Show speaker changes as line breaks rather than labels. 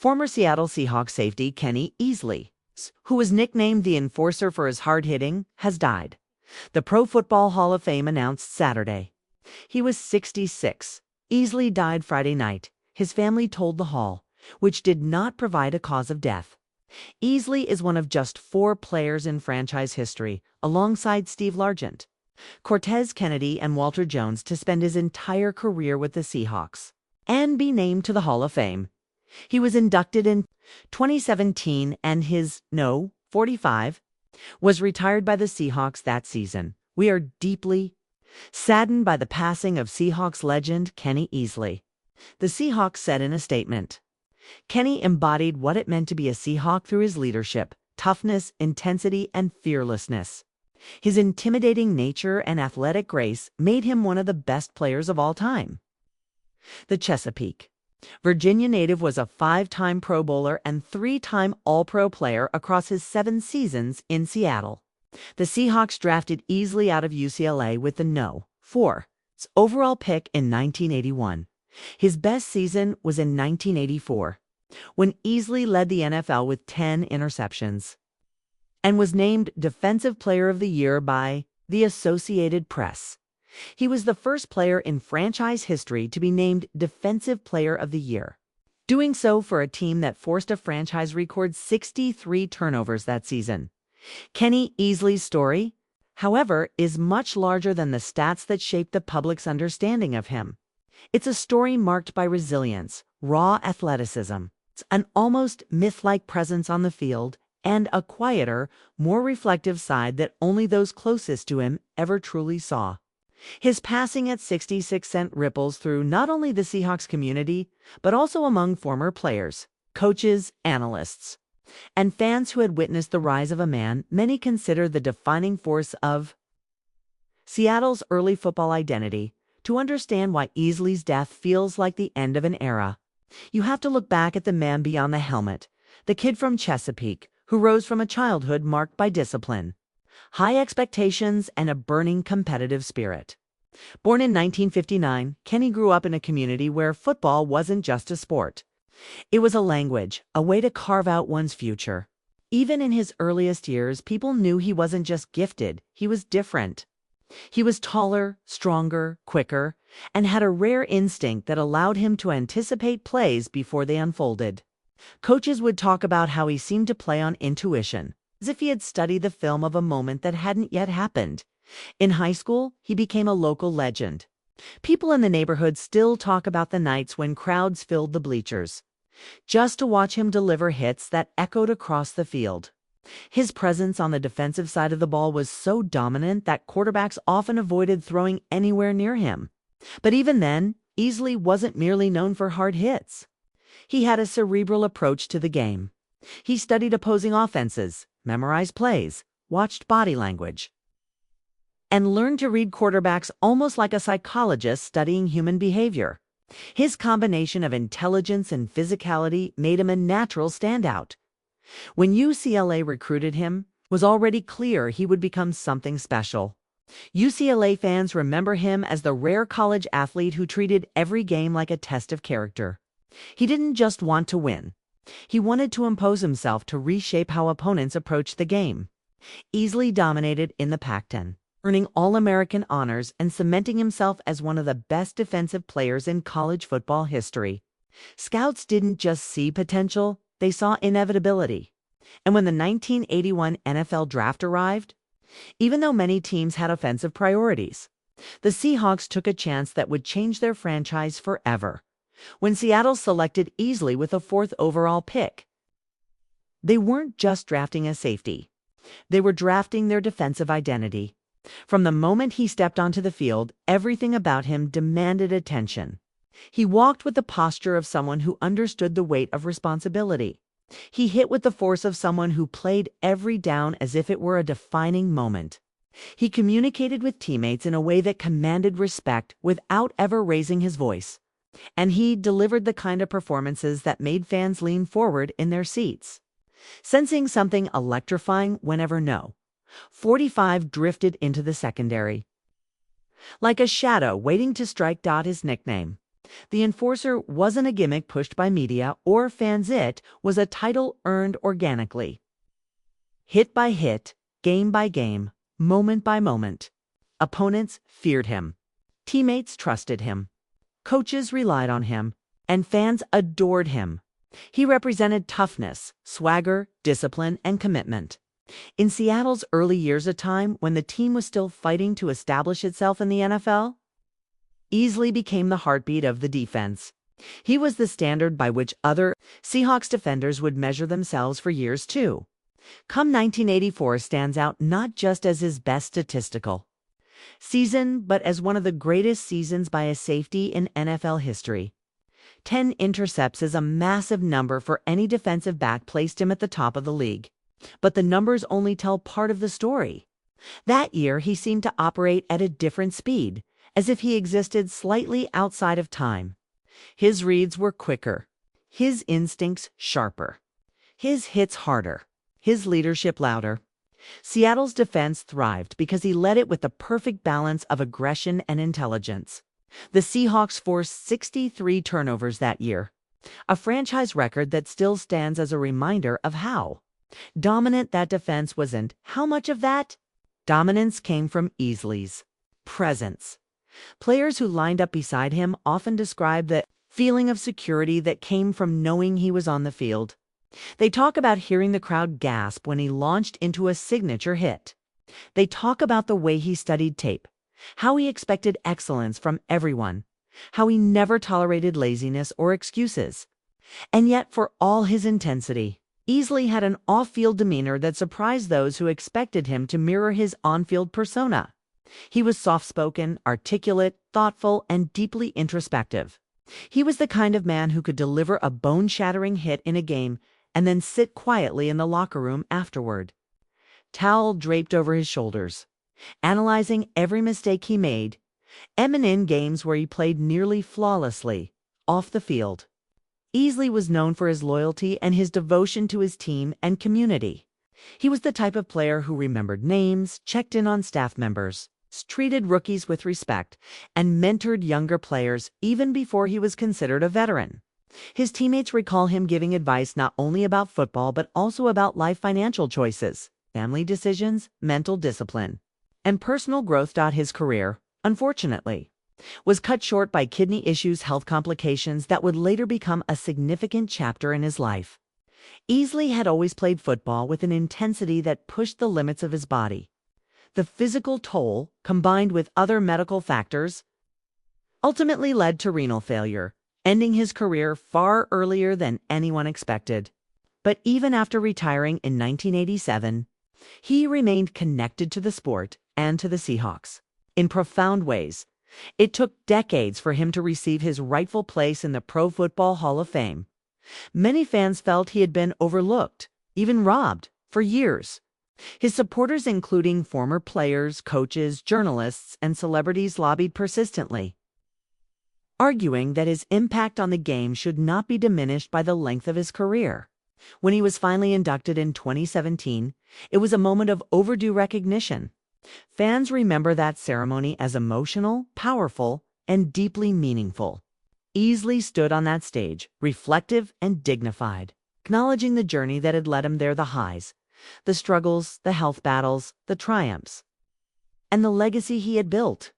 Former Seattle Seahawks safety Kenny Easley, who was nicknamed the Enforcer for his hard hitting, has died. The Pro Football Hall of Fame announced Saturday. He was 66. Easley died Friday night, his family told the Hall, which did not provide a cause of death. Easley is one of just 4 players in franchise history, alongside Steve Largent, Cortez Kennedy, and Walter Jones, to spend his entire career with the Seahawks and be named to the Hall of Fame. He was inducted in 2017 and his 45 was retired by the Seahawks that season. We are deeply saddened by the passing of Seahawks legend Kenny Easley, the Seahawks said in a statement. Kenny embodied what it meant to be a Seahawk through his leadership, toughness, intensity, and fearlessness. His intimidating nature and athletic grace made him one of the best players of all time. The Chesapeake, Virginia native was a 5-time Pro Bowler and 3-time All-Pro player across his 7 seasons in Seattle. The Seahawks drafted Easley out of UCLA with the 4 overall pick in 1981. His best season was in 1984, when Easley led the NFL with 10 interceptions and was named Defensive Player of the Year by the Associated Press. He was the first player in franchise history to be named Defensive Player of the Year, doing so for a team that forced a franchise record 63 turnovers that season. Kenny Easley's story, however, is much larger than the stats that shaped the public's understanding of him. It's a story marked by resilience, raw athleticism, an almost myth-like presence on the field, and a quieter, more reflective side that only those closest to him ever truly saw. His passing at 66 sent ripples through not only the Seahawks community, but also among former players, coaches, analysts, and fans who had witnessed the rise of a man many consider the defining force of Seattle's early football identity. To understand why Easley's death feels like the end of an era, you have to look back at the man beyond the helmet, the kid from Chesapeake, who rose from a childhood marked by discipline, high expectations, and a burning competitive spirit. Born in 1959, Kenny grew up in a community where football wasn't just a sport. It was a language, a way to carve out one's future. Even in his earliest years, people knew he wasn't just gifted, he was different. He was taller, stronger, quicker, and had a rare instinct that allowed him to anticipate plays before they unfolded. Coaches would talk about how he seemed to play on intuition, as if he had studied the film of a moment that hadn't yet happened. In high school, he became a local legend. People in the neighborhood still talk about the nights when crowds filled the bleachers, just to watch him deliver hits that echoed across the field. His presence on the defensive side of the ball was so dominant that quarterbacks often avoided throwing anywhere near him. But even then, Easley wasn't merely known for hard hits. He had a cerebral approach to the game. He studied opposing offenses, memorized plays, watched body language, and learned to read quarterbacks almost like a psychologist studying human behavior. His combination of intelligence and physicality made him a natural standout. When UCLA recruited him, it was already clear he would become something special. UCLA fans remember him as the rare college athlete who treated every game like a test of character. He didn't just want to win. He wanted to impose himself to reshape how opponents approached the game. Easley dominated in the Pac-10, earning All-American honors and cementing himself as one of the best defensive players in college football history. Scouts didn't just see potential, they saw inevitability. And when the 1981 NFL Draft arrived, even though many teams had offensive priorities, the Seahawks took a chance that would change their franchise forever. When Seattle selected Easley with a 4th overall pick, they weren't just drafting a safety. They were drafting their defensive identity. From the moment he stepped onto the field, everything about him demanded attention. He walked with the posture of someone who understood the weight of responsibility. He hit with the force of someone who played every down as if it were a defining moment. He communicated with teammates in a way that commanded respect without ever raising his voice. And he delivered the kind of performances that made fans lean forward in their seats, sensing something electrifying whenever 45 drifted into the secondary. Like a shadow waiting to strike. His nickname, The enforcer wasn't a gimmick pushed by media or fans, it was a title earned organically. Hit by hit, game by game, moment by moment. Opponents feared him. Teammates trusted him. Coaches relied on him. And fans adored him. He represented toughness, swagger, discipline, and commitment. In Seattle's early years, a time when the team was still fighting to establish itself in the NFL, Easley became the heartbeat of the defense. He was the standard by which other Seahawks defenders would measure themselves for years too. Come 1984 stands out not just as his best statistical season, but as one of the greatest seasons by a safety in NFL history. 10 intercepts is a massive number for any defensive back, placed him at the top of the league. But the numbers only tell part of the story. That year, he seemed to operate at a different speed, as if he existed slightly outside of time. His reads were quicker, his instincts sharper, his hits harder, his leadership louder. Seattle's defense thrived because he led it with the perfect balance of aggression and intelligence. The Seahawks forced 63 turnovers that year, a franchise record that still stands as a reminder of how dominant that defense was, and how much of that dominance came from Easley's presence. Players who lined up beside him often described the feeling of security that came from knowing he was on the field. They talk about hearing the crowd gasp when he launched into a signature hit. They talk about the way he studied tape, how he expected excellence from everyone, how he never tolerated laziness or excuses. And yet, for all his intensity, Easley had an off-field demeanor that surprised those who expected him to mirror his on-field persona. He was soft-spoken, articulate, thoughtful, and deeply introspective. He was the kind of man who could deliver a bone-shattering hit in a game and then sit quietly in the locker room afterward, towel draped over his shoulders, analyzing every mistake he made, and in games where he played nearly flawlessly off the field. Easley was known for his loyalty and his devotion to his team and community. He was the type of player who remembered names, checked in on staff members, treated rookies with respect, and mentored younger players even before he was considered a veteran. His teammates recall him giving advice not only about football but also about life, financial choices, family decisions, mental discipline, and personal growth. His career, unfortunately, was cut short by kidney issues, health complications that would later become a significant chapter in his life. Easley had always played football with an intensity that pushed the limits of his body. The physical toll, combined with other medical factors, ultimately led to renal failure, ending his career far earlier than anyone expected. But even after retiring in 1987, he remained connected to the sport and to the Seahawks in profound ways. It took decades for him to receive his rightful place in the Pro Football Hall of Fame. Many fans felt he had been overlooked, even robbed, for years. His supporters, including former players, coaches, journalists, and celebrities, lobbied persistently, arguing that his impact on the game should not be diminished by the length of his career. When he was finally inducted in 2017, it was a moment of overdue recognition. Fans remember that ceremony as emotional, powerful, and deeply meaningful. Easley stood on that stage, reflective and dignified, acknowledging the journey that had led him there, the highs, the struggles, the health battles, the triumphs, and the legacy he had built.